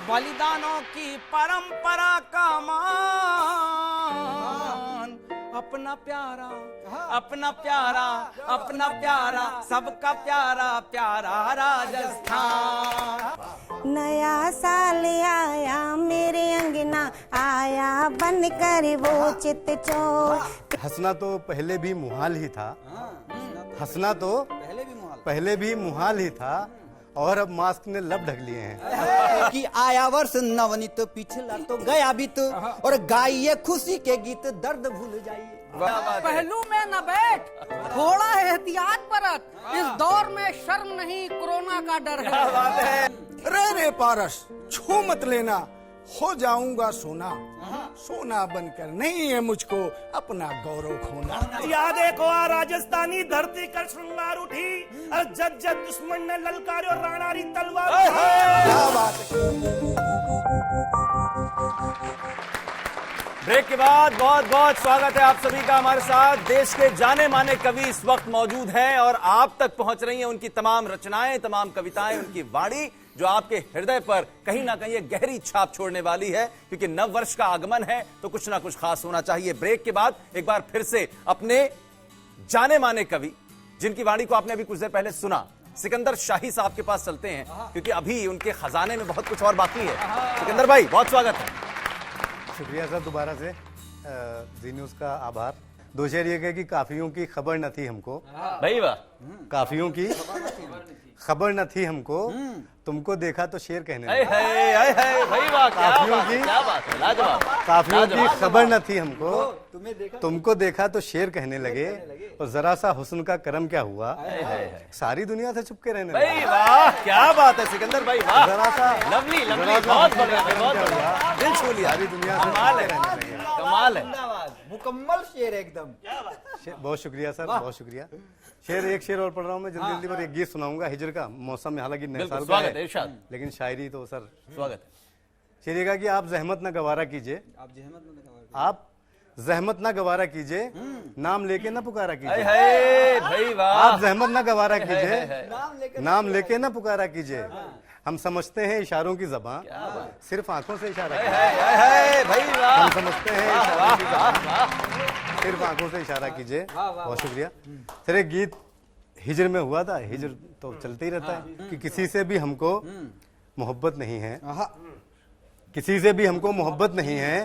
बलिदानों की परंपरा का मान, अपना प्यारा अपना प्यारा अपना प्यारा सबका प्यारा प्यारा राजस्थान। नया साल आया मेरे अंगना, आया बनकर वो चित चोर। हंसना तो पहले भी मुहाल ही था, हंसना तो पहले भी मुहाल ही था, और अब मास्क ने लब ढक लिए हैं। कि आया वर्ष नवनीत, पिछला तो गया बीत, और गाइए खुशी के गीत, दर्द भूल जाइए। पहलू में न बैठ, थोड़ा एहतियात बरत, इस दौर में शर्म नहीं कोरोना का डर है। रे पारस, छू मत लेना, हो जाऊंगा सोना, सोना बनकर नहीं है मुझको अपना गौरव खोना। याद देखो आ राजस्थानी धरती कर श्रृंगार उठी, जद जद दुश्मन ने ललकारे और राणारी तलवार। क्या बात है। ब्रेक के बाद बहुत बहुत स्वागत है आप सभी का हमारे साथ। देश के जाने माने कवि इस वक्त मौजूद हैं और आप तक पहुंच रही हैं उनकी तमाम रचनाएं, तमाम कविताएं, उनकी वाणी, जो आपके हृदय पर कहीं ना कहीं एक गहरी छाप छोड़ने वाली है, क्योंकि नव वर्ष का आगमन है तो कुछ ना कुछ खास होना चाहिए। ब्रेक के बाद एक बार फिर से अपने जाने माने कवि, जिनकी वाणी को आपने अभी कुछ देर पहले सुना, सिकंदर शाही साहब के पास चलते हैं, क्योंकि अभी उनके खजाने में बहुत कुछ और बाकी है। सिकंदर भाई, बहुत स्वागत है। शुक्रिया सर, दोबारा से जी न्यूज का आभार। दो शेर ये कहे कि काफियों की खबर न थी हमको, भाई वाह, काफियों की खबर न थी हमको, तुमको देखा तो शेर कहने लगे। भाई वाह, काफियों की लाजवाब, काफियों की खबर न थी हमको, तुमको देखा तो शेर कहने लगे, और जरा सा हुस्न का करम क्या हुआ, सारी दुनिया से चुपके रहने लगे। भाई वाह, क्या बात है सिकंदर भाई, वाह, जरा सा लवली लवली, जरा सा बहुत हुस्न बढ़िया, का करम बहुत क्या बढ़िया, हुआ, दिल छू लिया, सारी दुनिया से कमाल है, चुपके रहने लगे। कमाल है। मुकम्मल शेर एकदम। बहुत शुक्रिया सर, बहुत शुक्रिया। शेर एक शेर और पढ़ रहा हूँ मैं जल्दी जल्दी, पर एक गीत सुनाऊंगा हिजर का। मौसम में हालांकि नए साल का स्वागत है, है, इरशाद। लेकिन शायरी तो सर स्वागत है। शेर ये कहा कि आप जहमत न गवारा कीजिए, आप जहमत ना गवारा कीजिए, नाम लेके ना पुकारा कीजिए। भाई वाह, आप जहमत ना गवारा कीजिए, नाम लेके ना पुकारा कीजिए। हम समझते हैं इशारों की ज़बान, सिर्फ आंखों से इशारा कीजिए। भाई वाह, हम समझते हैं इशारों की ज़बान, सिर्फ आंखों से इशारा कीजिए। बहुत शुक्रिया सर। एक गीत हिजर में हुआ था, हिजर तो चलते ही रहता है कि किसी से भी हमको मोहब्बत नहीं है, किसी से भी हमको मोहब्बत नहीं है,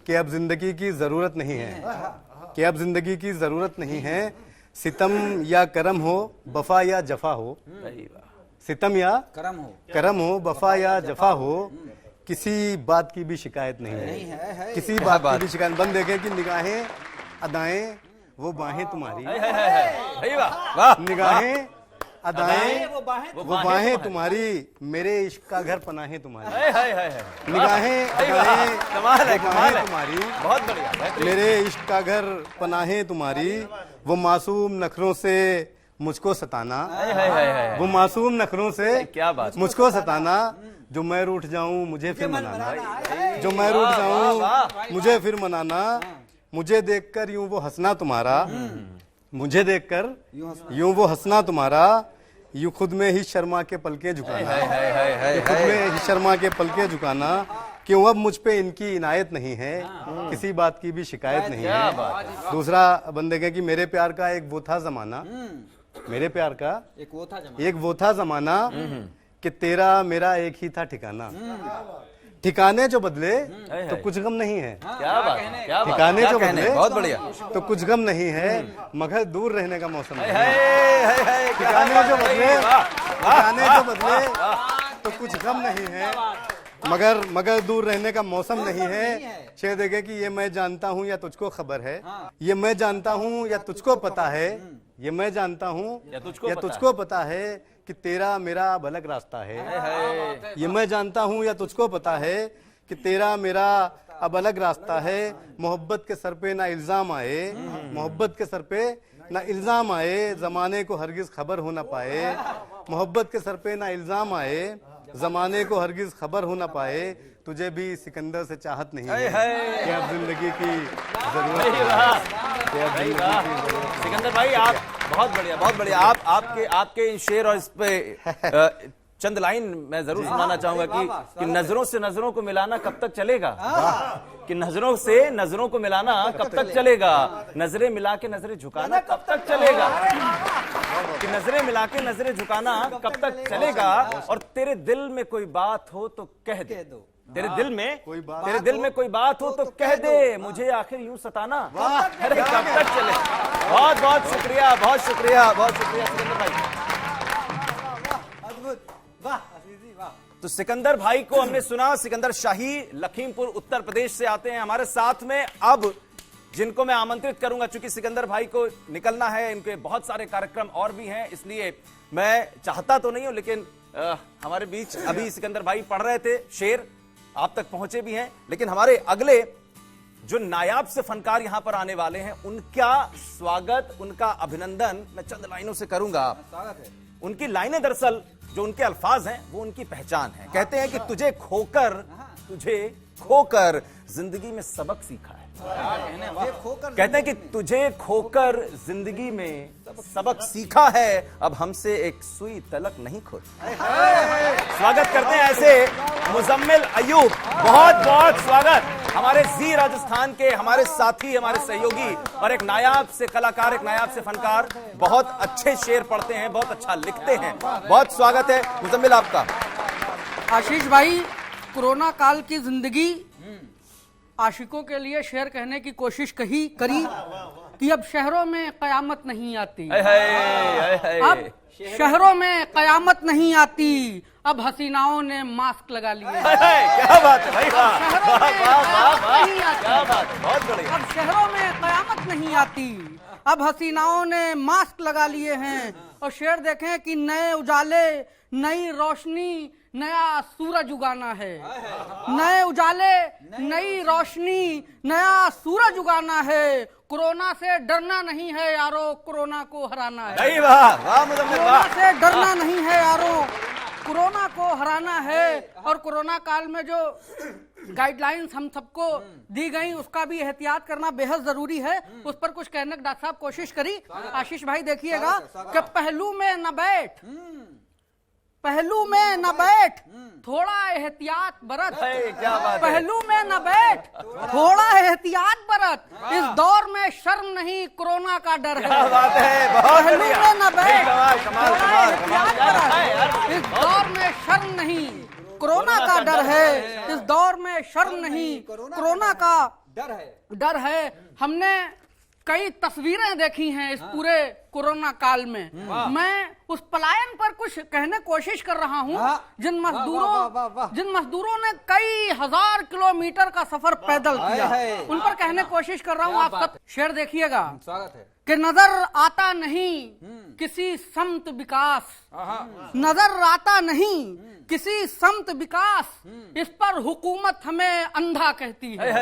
कि अब जिंदगी की जरूरत नहीं है, कि अब जिंदगी की जरूरत नहीं है। सितम या करम हो, वफा या जफा हो, सितम या करम हो, वफा या जफा हो, किसी बात की भी शिकायत नहीं है, किसी बात की भी शिकायत। बंद देखें कि निगाहें अदाएं वो बाहें तुम्हारी, निगाहें अदाएं वो बाहें तुम्हारी, मेरे इश्क का घर पनाहें तुम्हारी, निगाहें अदाएं वो बाहें तुम्हारी, बहुत बढ़िया, मेरे इश्क का घर पनाहें तुम्हारी। वो मासूम नखरों से मुझको सताना, वो मासूम नखरों से क्या बात, मुझको सताना, जो मैं रूठ जाऊं मुझे फिर मनाना, जो मैं रूठ जाऊं मुझे फिर मनाना। मुझे देखकर यूं वो हंसना तुम्हारा, मुझे देखकर यूं वो हंसना तुम्हारा, यूं खुद में ही शर्मा के पलके झुकाना, खुद में ही शर्मा के पलके झुकाना। क्यों अब मुझ पे इनकी इनायत नहीं है, किसी बात की भी शिकायत नहीं है। दूसरा बंदे के कि मेरे प्यार का एक वो था जमाना, मेरे प्यार का एक वो था जमाना, कि तेरा मेरा एक ही था ठिकाना। ठिकाने जो बदले तो कुछ गम नहीं है, क्या बात, क्या बात, ठिकाने जो कहने, बदले बहुत बढ़िया, तो कुछ गम नहीं है, मगर दूर रहने का मौसम नहीं है। ठिकाने जो बदले, ठिकाने जो बदले तो कुछ गम नहीं है, मगर दूर रहने का मौसम नहीं है। शेर देखे कि ये मैं जानता हूँ या तुझको खबर है, ये मैं जानता हूँ या तुझको पता है, ये मैं जानता हूँ या तुझको पता है, कि तेरा मेरा अब अलग रास्ता है। ये मैं जानता हूँ या तुझको पता है, कि तेरा मेरा अब अलग रास्ता है। मोहब्बत के सर पे ना इल्जाम आए, मोहब्बत के सर पे ना इल्जाम आए, जमाने को हरगिज खबर हो ना पाए। मोहब्बत के सर पे ना इल्जाम आए, जमाने को हरगिज खबर हो ना पाए। तुझे भी सिकंदर से चाहत नहीं है, कि अब जिंदगी की जरूरत है। सिकंदर भाई, आप बहुत बढ़िया, बहुत बढ़िया। आपके इन शेर और इस पे चंद लाइन मैं जरूर सुनाना चाहूंगा कि नजरों से नजरों को मिलाना कब तक चलेगा, कि नजरों से नजरों को मिलाना कब तक चलेगा, नजरें मिला के नजरें झुकाना कब तक चलेगा, कि नजरें मिला के नजरें झुकाना कब तक चलेगा, और तेरे दिल में कोई बात हो तो कह दे, तेरे दिल में कोई बात हो तो कह दे, मुझे आखिर यूं सताना अरे कब तक चले। बहुत बहुत शुक्रिया, बहुत शुक्रिया, बहुत शुक्रिया सिकंदर भाई। तो सिकंदर भाई को हमने सुना, सिकंदर शाही लखीमपुर उत्तर प्रदेश से आते हैं हमारे साथ में। अब जिनको मैं आमंत्रित करूंगा, चूंकि सिकंदर भाई को निकलना है, इनके बहुत सारे कार्यक्रम और भी हैं, इसलिए मैं चाहता तो नहीं हूं, लेकिन हमारे बीच अभी सिकंदर भाई पढ़ रहे थे शेर, आप तक पहुंचे भी हैं, लेकिन हमारे अगले जो नायाब से फनकार यहां पर आने वाले हैं, उनका स्वागत, उनका अभिनंदन मैं चंद लाइनों से करूंगा। उनकी लाइनें दरअसल जो उनके अल्फाज हैं वो उनकी पहचान है। कहते हैं कि तुझे खोकर जिंदगी में सबक सीखा है। कहते हैं कि तुझे खोकर जिंदगी में सबक सीखा है, अब हमसे एक सुई तलक नहीं खुद। स्वागत करते हैं ऐसे मुजम्मिल अयूब, बहुत बहुत स्वागत। हमारे जी राजस्थान के हमारे साथी, हमारे सहयोगी और एक नायाब से कलाकार, एक नायाब से फनकार, बहुत अच्छे शेर पढ़ते हैं, बहुत अच्छा लिखते हैं। बहुत स्वागत है मुजम्मिल आपका। आशीष भाई, कोरोना काल की जिंदगी आशिकों के लिए शेर कहने की कोशिश करी कि अब शहरों में कयामत नहीं आती, अब शहरों में कयामत नहीं आती, अब हसीनाओं ने मास्क लगा लिए। क्या बात है भाई, बहुत बढ़िया। अब शहरों में कयामत नहीं आती, अब हसीनाओं ने मास्क लगा लिए हैं। और शेर देखें कि नए उजाले, नई रोशनी, नया सूरज उगाना है, नए उजाले, नई रोशनी, नया सूरज उगाना है। कोरोना से डरना नहीं है यारो, कोरोना को हराना है। कोरोना से डरना नहीं है यारो, कोरोना को हराना है। और कोरोना काल में जो गाइडलाइंस हम सबको दी गई, उसका भी एहतियात करना बेहद जरूरी है। उस पर कुछ कहने की डॉक्टर साहब कोशिश करी। आशीष भाई देखिएगा कि पहलू में न बैठ, पहलू में न बैठ, थोड़ा एहतियात बरत। पहलू में न बैठ, थोड़ा एहतियात बरत, इस दौर में शर्म नहीं, कोरोना का डर है। पहलू में न बैठ, थोड़ा एहतियात बरत, इस दौर में शर्म नहीं, कोरोना का डर है। इस दौर में शर्म नहीं, कोरोना का डर है। हमने कई तस्वीरें देखी हैं इस पूरे कोरोना काल में। मैं उस पलायन पर कुछ कहने कोशिश कर रहा हूं, जिन मजदूरों ने कई हजार किलोमीटर का सफर पैदल किया, उन पर कहने कोशिश कर रहा हूं। आप सब शेर देखिएगा कि नजर आता नहीं किसी समत विकास, नजर आता नहीं किसी समत विकास, इस पर हुकूमत हमें अंधा कहती है।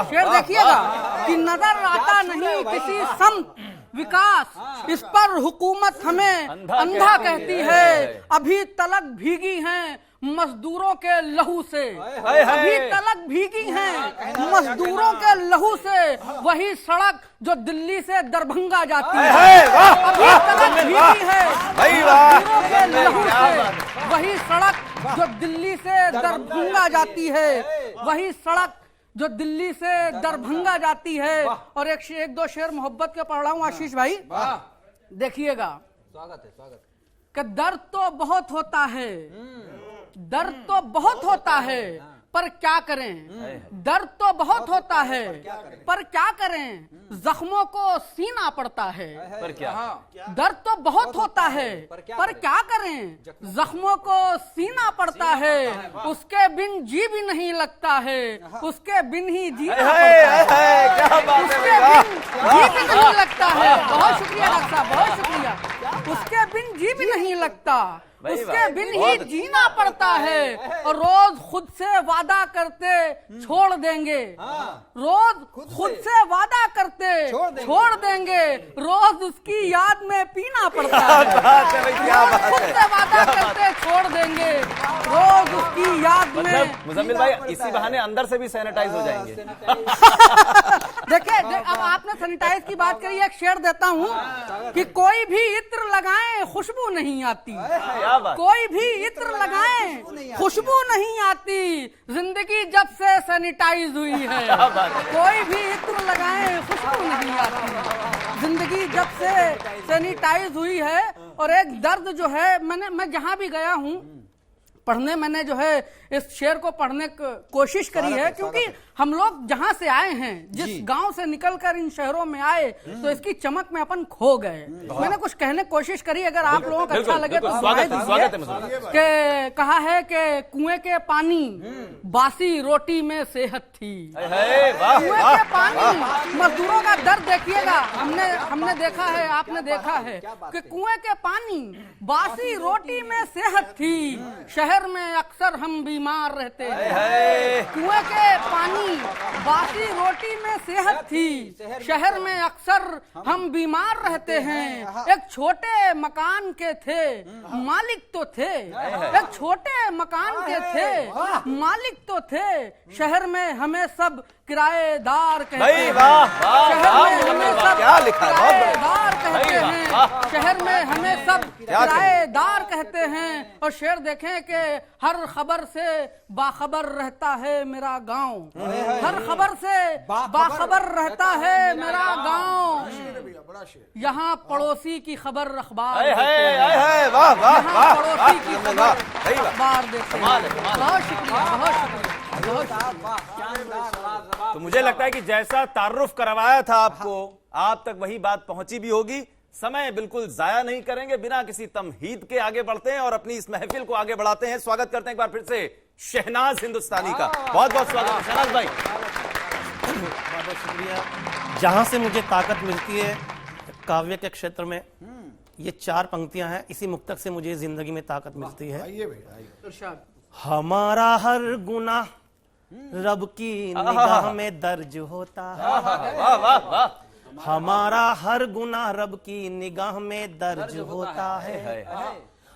शेर देखिएगा कि नजर आता नहीं किसी समत विकास, इस पर हुकूमत हमें अंधा कहती है। अभी तलक भीगी हैं मजदूरों के लहू से, अभी तलक भीगी हैं मजदूरों के लहू से, वही सड़क जो दिल्ली से दरभंगा जाती है। अभी तलक भीगी है मजदूरों के लहू से, वही सड़क जो दिल्ली से दरभंगा जाती है, वही सड़क जो दिल्ली से दरभंगा जाती है। और एक दो शेर मोहब्बत के पढ़ रहा हूं आशीष भाई, देखिएगा। कि दर्द तो बहुत होता है, दर्द तो बहुत होता है, पर क्या करें, दर्द तो बहुत होता है, पर क्या करें, जख्मों को सीना पड़ता है। पर क्या, दर्द तो बहुत होता है, पर क्या करें, जख्मों को सीना पड़ता है। उसके बिन जी भी नहीं लगता है, उसके बिन ही जीना पड़ता है, उसके बिन जी भी नहीं लगता है। बहुत शुक्रिया डॉक्टर साहब, बहुत शुक्रिया। उसके बिन जी भी नहीं लगता, उसके बिन ही जीना पड़ता है। और रोज खुद से वादा करते छोड़ देंगे, रोज खुद से वादा करते छोड़ देंगे, रोज उसकी याद में पीना पड़ता है। खुद से वादा करते छोड़ देंगे, रोज उसकी याद बाद में मतलब मुजम्मिल भाई इसी बहाने अंदर से भी सैनिटाइज हो जाएंगे। देखिए अब आपने सैनिटाइज की बात करी, एक शेर देता हूँ कि कोई भी इत्र लगाए खुशबू नहीं आती, क्या बात। कोई भी इत्र लगाए खुशबू नहीं आती, जिंदगी जब से सैनिटाइज हुई है। कोई भी इत्र लगाए खुशबू नहीं आती, जिंदगी जब से सैनिटाइज हुई है। और एक दर्द जो है, मैं जहां भी गया हूं पढ़ने, मैंने जो है इस शेर को पढ़ने की कोशिश करी है, क्योंकि हम लोग जहां से आए हैं, जिस गांव से निकलकर इन शहरों में आए, तो इसकी चमक में अपन खो गए। मैंने कुछ कहने की कोशिश करी, अगर आप लोगों को अच्छा लगे तो स्वागत है। कि कहा है कि कुएं के पानी बासी रोटी में सेहत थी। कुएं के पानी, मजदूरों का दर्द देखिएगा, हमने देखा है, आपने देखा है कि कुएं के पानी बासी रोटी में सेहत थी, शहर में अक्सर हम बीमार रहते हैं। कुएं के पानी बासी रोटी में सेहत थी, शहर में अक्सर हम बीमार रहते हैं। एक छोटे मकान के थे, मालिक तो थे, एक छोटे मकान के थे, मालिक तो थे, शहर में हमें सब किराएदार कहते हैं। शहर में हमें सब किराएदार कहते हैं, शहर में हमें सब किराएदार कहते हैं। और शेर देखें कि हर खबर से बाखबर रहता है मेरा गांव, हर खबर से बाखबर रहता है मेरा गांव, यहाँ पड़ोसी की खबर अखबार, यहाँ पड़ोसी की खबर अखबार देते हैं। बहुत शुक्रिया, बहुत शुक्रिया। तो मुझे लगता है कि जैसा तारुफ करवाया था आपको, आप तक वही बात पहुंची भी होगी। समय बिल्कुल जाया नहीं करेंगे, बिना किसी तमहीद के आगे बढ़ते हैं और अपनी इस महफिल को आगे बढ़ाते हैं। स्वागत करते हैं एक बार फिर से शहनाज हिंदुस्तानी का। बहुत बहुत स्वागत है शहनाज भाई। बहुत बहुत शुक्रिया। जहां से मुझे ताकत मिलती है काव्य के क्षेत्र में, ये 4 पंक्तियां हैं, इसी मुक्तक से मुझे जिंदगी में ताकत मिलती है। हमारा हर गुनाह रब की निगाह में दर्ज होता है, हमारा हर गुनाह रब की निगाह में दर्ज होता है,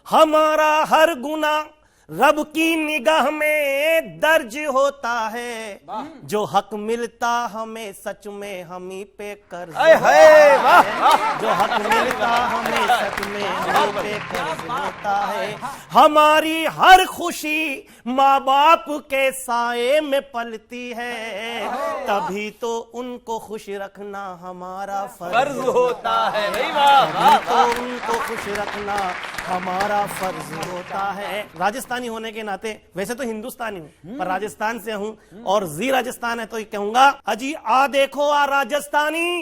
हमारा हर गुनाह रब की निगाह में दर्ज होता है, जो हक मिलता हमें सच में हम ही पे कर्ज होता है, जो हक मिलता हमें सच में हम पे कर्ज होता है, हमारी हर खुशी माँ बाप के साए में पलती है, तभी तो उनको खुश रखना हमारा फर्ज होता है, तभी तो उनको खुश रखना हमारा फर्ज होता है। राजस्थानी होने के नाते, वैसे तो हिंदुस्तानी हूँ पर राजस्थान से हूँ, और जी राजस्थान है तो कहूंगा अजी आ देखो आ राजस्थानी,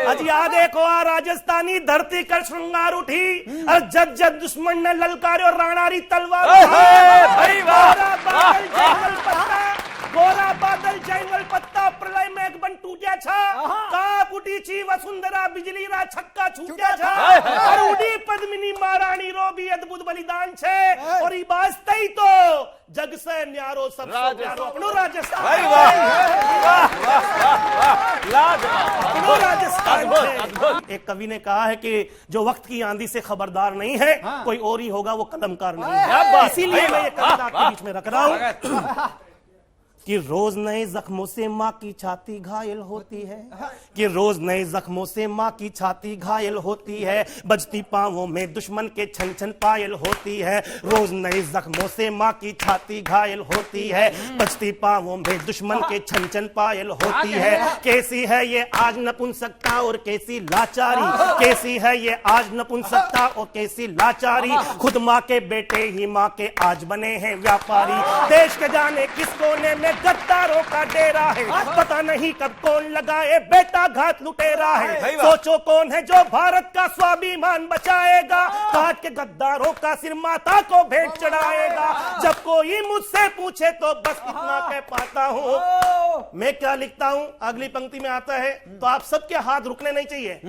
अजी आ देखो आ राजस्थानी, धरती कर श्रृंगार उठी, जद जद दुश्मन ने ललकारे और राणारी तलवार, गोरा बादल जंगल पत्ता प्रलय में एक बन टूटा छा, काप उठी छी वसुंधरा बिजली रा छक्का छूटा छा, और उड़ी पद्मिनी महारानी रो भी अद्भुत बलिदान छे, और ई बास्तई तो जग से न्यारो सबसे प्यारो अपनो राजस्थान। एक कवि ने कहा है कि जो वक्त की आंधी से खबरदार नहीं है, कोई और ही होगा वो कलमकार नहीं है। इसीलिए मैं ये कविता आपके बीच में रख रहा हूं कि रोज नए जख्मों से माँ की छाती घायल होती है, कि रोज नए जख्मों से माँ की छाती घायल होती है, बजती पांवों में दुश्मन के छन छन पायल होती है, रोज नए जख्मों से माँ की छाती घायल होती है, बजती पांवों में दुश्मन के छन छन पायल होती है। कैसी है ये आज नपुंसकता और कैसी लाचारी, कैसी है ये आज नपुंसकता और कैसी लाचारी, खुद माँ के बेटे ही माँ के आज बने हैं व्यापारी, देश के जाने किस कोने में गद्दारों का डेरा है, पता नहीं कब कौन लगाए बेटा घात लुटेरा है, सोचो कौन है जो भारत का स्वाभिमान बचाएगा, काट के गद्दारों का सिर माता को भेंट चढ़ाएगा, जब कोई मुझसे पूछे तो बस इतना कह पाता हूँ। मैं क्या लिखता हूँ, अगली पंक्ति में आता है, तो आप सबके हाथ रुकने नहीं चाहिए,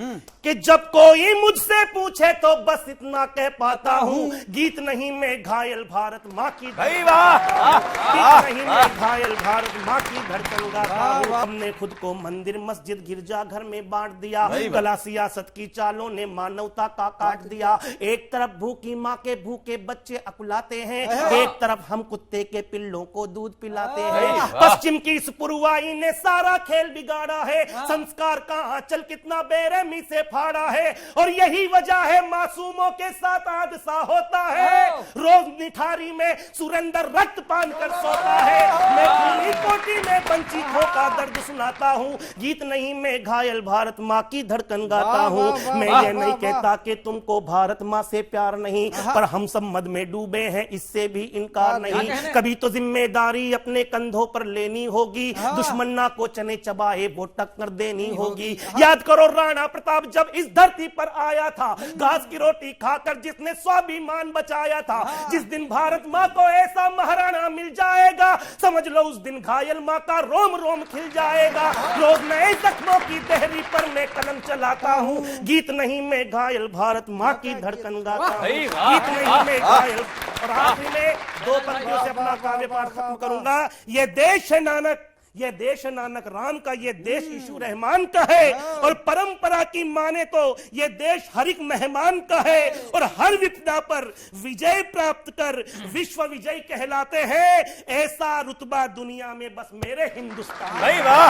कि जब कोई मुझसे पूछे तो बस इतना कह पाता हूँ, गीत नहीं मैं घायल भारत माँ की, गीत नहीं मैं घायल भारत माँ की धड़कन गाता हूँ। हमने खुद को मंदिर मस्जिद गिरजा घर में बांट दिया, गला सियासत की चालों ने मानवता का काट दिया, एक तरफ भूखी माँ के भूखे बच्चे अकुलाते हैं, एक तरफ हम हम कुत्ते के पिल्लों को दूध पिलाते हैं। पश्चिम की इस पुरवाई ने सारा खेल बिगाड़ा है, संस्कार का आंचल कितना बेरहमी से फाड़ा है, और यही वजह है मासूमों के साथ हादसा होता है। रोज निठारी में सुरेंद्र रक्त पान कर सोता है। मैं खूनी कोटी में वंचितों का दर्द सुनाता हूँ, गीत नहीं मैं घायल भारत माँ की धड़कन गाता हूँ। मैं ये नहीं कहता कि तुमको भारत माँ से प्यार नहीं, पर हम सब मद में डूबे हैं, इससे भी इनकार नहीं। कभी तो जिम्मेदारी अपने कंधों पर लेनी होगी, दुश्मन ना को चने चबाए वो टक्कर देनी होगी। याद करो राणा प्रताप जब इस धरती पर आया था, घास की रोटी खाकर जिसने स्वाभिमान बचाया था। जिस दिन भारत माँ को ऐसा महाराणा मिल जाएगा, समझ लो उस दिन घायल माँ का रोम रोम खिल जाएगा। रोज नए जख्मों की देहरी पर मैं कलम चलाता हूँ, गीत नहीं मैं घायल भारत माँ की धड़कन गाता हूँ, गीत नहीं मैं घायल। और आखिरी में 2 पंक्तियों से अपना काव्य पाठ खत्म करूंगा। ये देश है नानक, ये देश नानक राम का, ये देश यीशु रहमान का है, और परंपरा की माने तो ये देश हर एक मेहमान का है, और हर विपदा पर विजय प्राप्त कर विश्व विजय कहलाते हैं। ऐसा रुतबा दुनिया में बस मेरे हिंदुस्तान। भाई वाह,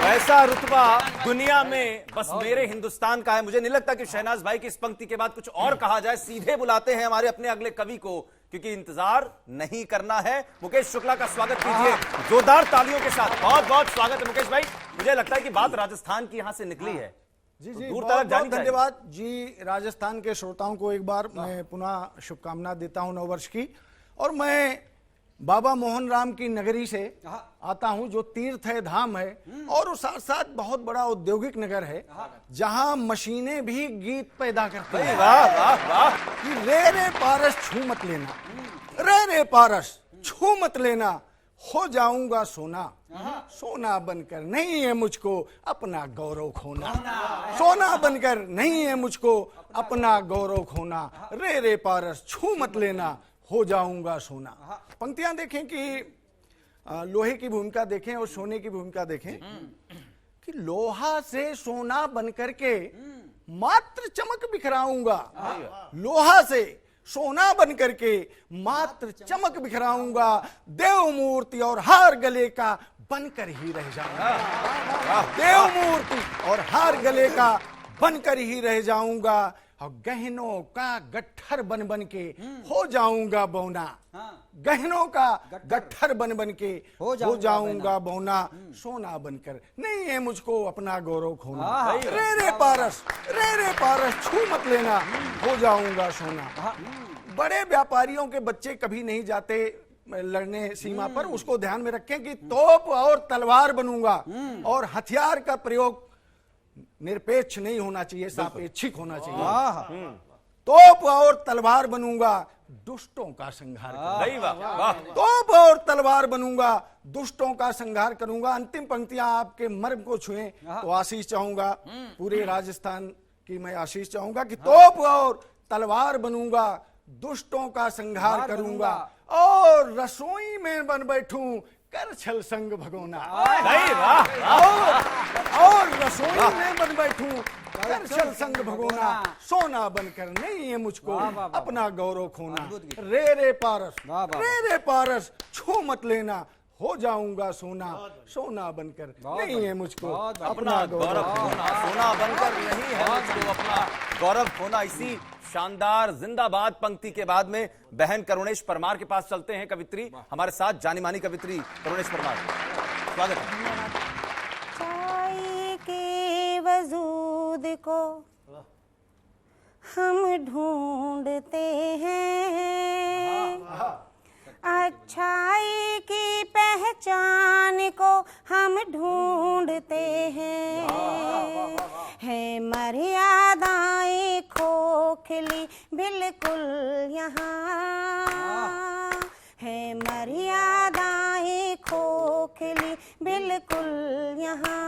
ऐसा रुतबा दुनिया में बस मेरे हिंदुस्तान का है। मुझे नहीं लगता कि शहनाज भाई की इस पंक्ति के बाद कुछ और कहा जाए। सीधे बुलाते हैं हमारे अपने अगले कवि को, क्योंकि इंतजार नहीं करना है। मुकेश शुक्ला का स्वागत कीजिए जोरदार तालियों के साथ। बहुत बहुत स्वागत है मुकेश भाई। मुझे लगता है कि बात राजस्थान की यहां से निकली है, जी दूर बहुत तक जानी धन्यवाद जी। राजस्थान के श्रोताओं को एक बार मैं पुनः शुभकामना देता हूं नववर्ष की। और मैं बाबा मोहन राम की नगरी से आता हूं, जो तीर्थ है, धाम है, और साथ साथ बहुत बड़ा औद्योगिक नगर है, जहां मशीनें भी गीत पैदा करती हैं। वाह वाह वाह। कि रे रे पारस छू मत लेना, रे रे पारस छू मत लेना, हो जाऊंगा सोना, सोना बनकर नहीं है मुझको अपना गौरव खोना, सोना बनकर नहीं है मुझको अपना गौरव खोना, रे रे पारस छू मत लेना, हो जाऊंगा सोना। पंक्तियां देखें कि लोहे की भूमिका देखें और सोने की भूमिका देखें, कि लोहा से सोना बनकर के मात्र चमक बिखराऊंगा, लोहा से सोना बनकर के मात्र चमक बिखराऊंगा, देव मूर्ति और हार गले का बनकर ही रह जाऊंगा, देव मूर्ति और हार गले का बनकर ही रह जाऊंगा, और गहनों का गट्ठर बन बन के हो जाऊंगा बौना, गहनों का गट्ठर बन बन के हो जाऊंगा बौना, सोना बनकर नहीं है मुझको अपना गौरव खोना, रे रे पारस, रे रे पारस छू मत लेना, हो जाऊंगा सोना। बड़े व्यापारियों के बच्चे कभी नहीं जाते लड़ने सीमा पर, उसको ध्यान में रखें कि तोप और तलवार बनूंगा, और हथियार का प्रयोग निरपेक्ष नहीं होना चाहिए, सापेक्षिक होना चाहिए। तोप और तलवार बनूंगा, दुष्टों का संहार करूंगा, तोप और तलवार बनूंगा, दुष्टों का संहार करूंगा। अंतिम पंक्तियां आपके मर्म को छुएं तो आशीष चाहूंगा, पूरे राजस्थान की मैं आशीष चाहूंगा, कि तोप और तलवार बनूंगा, दुष्टों का संहार करूंगा, और रसोई में बन बैठूं कर छल संग भगोना, और रसोई में बन बैठूं कर छल संग भगोना, सोना बनकर नहीं है मुझको अपना गौरव खोना, रे रे पारस, रे रे पारस छू मत लेना, हो जाऊंगा सोना, सोना बनकर नहीं है मुझको अपना गौरव खोना, सोना बनकर नहीं है मुझको अपना गौरव खोना। इसी शानदार जिंदाबाद पंक्ति के बाद में बहन करुणेश परमार के पास चलते हैं। कवित्री हमारे साथ, जानी मानी कवित्री करुणेश परमार, स्वागत है। चाय के वजूद को हम ढूंढते हैं, अच्छाई की पहचान को हम ढूंढते हैं, है मर्यादाएं खोखली बिल्कुल यहाँ, है मर्यादाएं खोखली बिल्कुल यहाँ,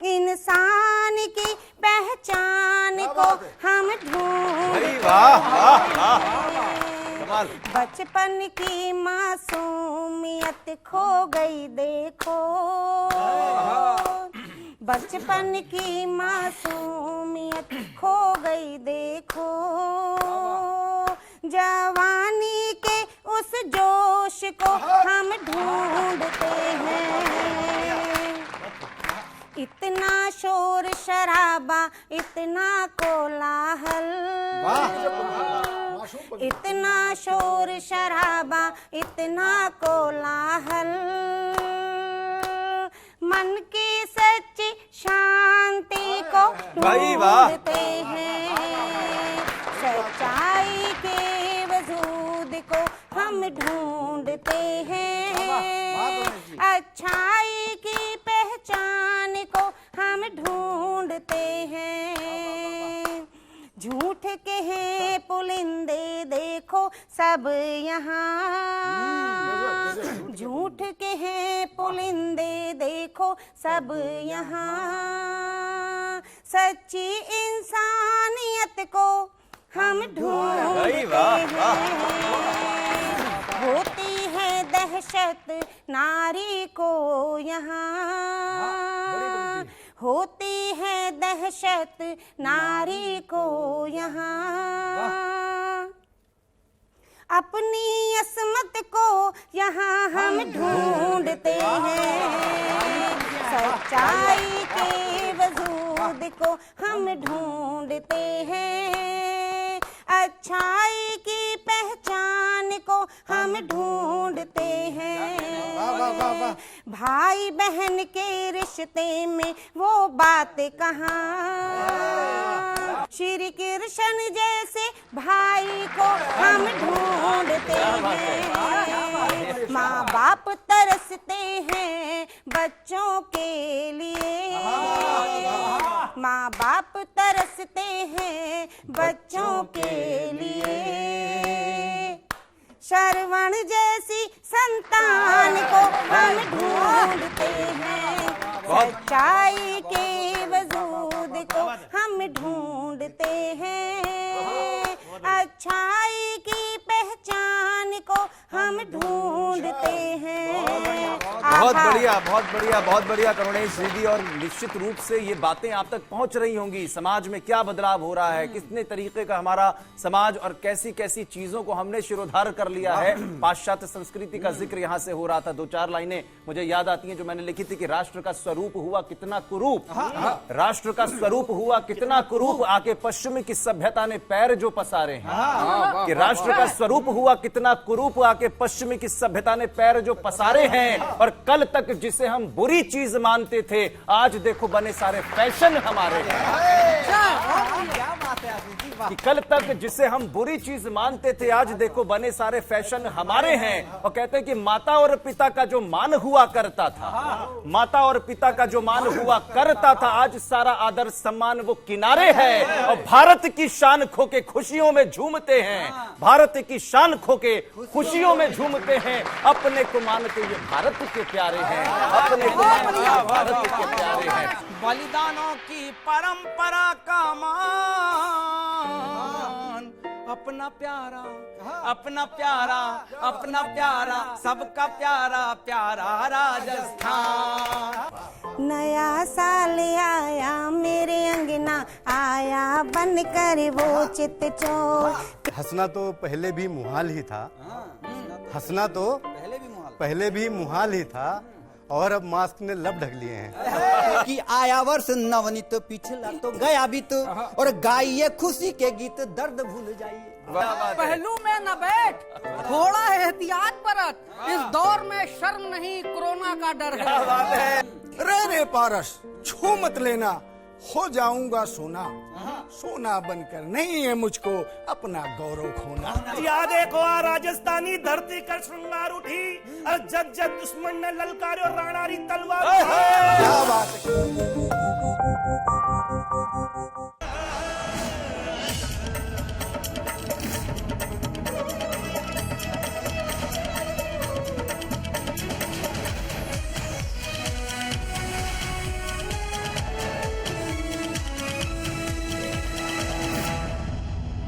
इंसान की पहचान को हम ढूंढते हैं, बचपन की मासूमियत खो गई देखो, बचपन की मासूमियत खो गई देखो, जवानी के उस जोश को हम ढूंढते हैं। इतना शोर शराबा, इतना कोलाहल, इतना शोर शराबा, इतना कोलाहल, मन की सच्ची शांति को ढूंढते हैं। सच्चाई के वजूद को हम ढूंढते हैं। अच्छाई की पहचान को हम ढूंढते हैं। झूठ के हैं पुलिंदे देखो सब यहाँ, झूठ के हैं पुलिंदे देखो सब यहाँ। सच्ची इंसानियत को हम ढूंढते हैं। होती है दहशत नारी को यहाँ, होती है दहशत नारी को यहाँ। अपनी असमत को यहाँ हम ढूंढते हैं। सच्चाई के वजूद को हम ढूंढते हैं। अच्छाई की पहचान को हम ढूंढते हैं। भाई बहन के रिश्ते में वो बात कहाँ, श्री कृष्ण जैसे भाई को हम ढूंढते हैं। माँ बाप तरसते हैं बच्चों के लिए, माँ बाप तरसते हैं बच्चों के लिए। श्रवण जैसी संतान को हम ढूंढते हैं। सच्चाई के वजूद को हम ढूंढते हैं। अच्छाई की पहचान को हम ढूंढते हैं। बहुत बढ़िया, बहुत बढ़िया, बहुत बढ़िया करुणेश दीदी। और निश्चित रूप से ये बातें आप तक पहुंच रही होंगी। समाज में क्या बदलाव हो रहा है, कितने तरीके का हमारा समाज और कैसी कैसी चीजों को हमने शिरोधार कर लिया है। पाश्चात्य संस्कृति का जिक्र यहाँ से हो रहा था। दो चार लाइनें मुझे याद आती हैं जो मैंने लिखी थी कि राष्ट्र का स्वरूप हुआ कितना कुरूप, राष्ट्र का स्वरूप हुआ कितना कुरूप, आके पश्चिम की सभ्यता ने पैर जो पसारे हैं। कि राष्ट्र का स्वरूप हुआ कितना कुरूप, आके पश्चिम की सभ्यता ने पैर जो पसारे हैं। और कल तक जिसे हम बुरी चीज मानते थे, आज देखो बने सारे फैशन हमारे कि कल तक जिसे हम बुरी चीज मानते थे, आज देखो बने सारे फैशन हमारे हैं। और कहते हैं कि माता और पिता का जो मान हुआ करता था, माता और पिता का जो मान हुआ करता था, आज सारा आदर सम्मान वो किनारे है। और भारत की शान खो के खुशियों में झूमते हैं, भारत की शान खो के खुशियों में झूमते हैं। अपने को मानते ये भारत के प्यारे हैं, अपने को मानते भारत के प्यारे हैं। बलिदानों की परंपरा का मान, अपना प्यारा, अपना प्यारा, अपना प्यारा, सबका प्यारा प्यारा राजस्थान। नया साल आया मेरे अंगना, आया बनकर वो चित चोर। हंसना तो पहले भी मुहाल ही था, हंसना तो पहले भी मुहाल ही था, और अब मास्क ने लब ढक लिए हैं। कि आया वर्ष नवनीत, पिछला तो गया बीत, और गाइए खुशी के गीत, दर्द भूल जाइए। पहलू में न बैठ, थोड़ा एहतियात बरत, इस दौर में शर्म नहीं कोरोना का डर है। रे पारस छू मत लेना, हो जाऊंगा सोना, सोना बनकर नहीं है मुझको अपना गौरव खोना। याद देखो आ राजस्थानी धरती कर श्रृंगार उठी, और जग जग दुश्मन ने ललकारे और राणारी तलवार। क्या बात है।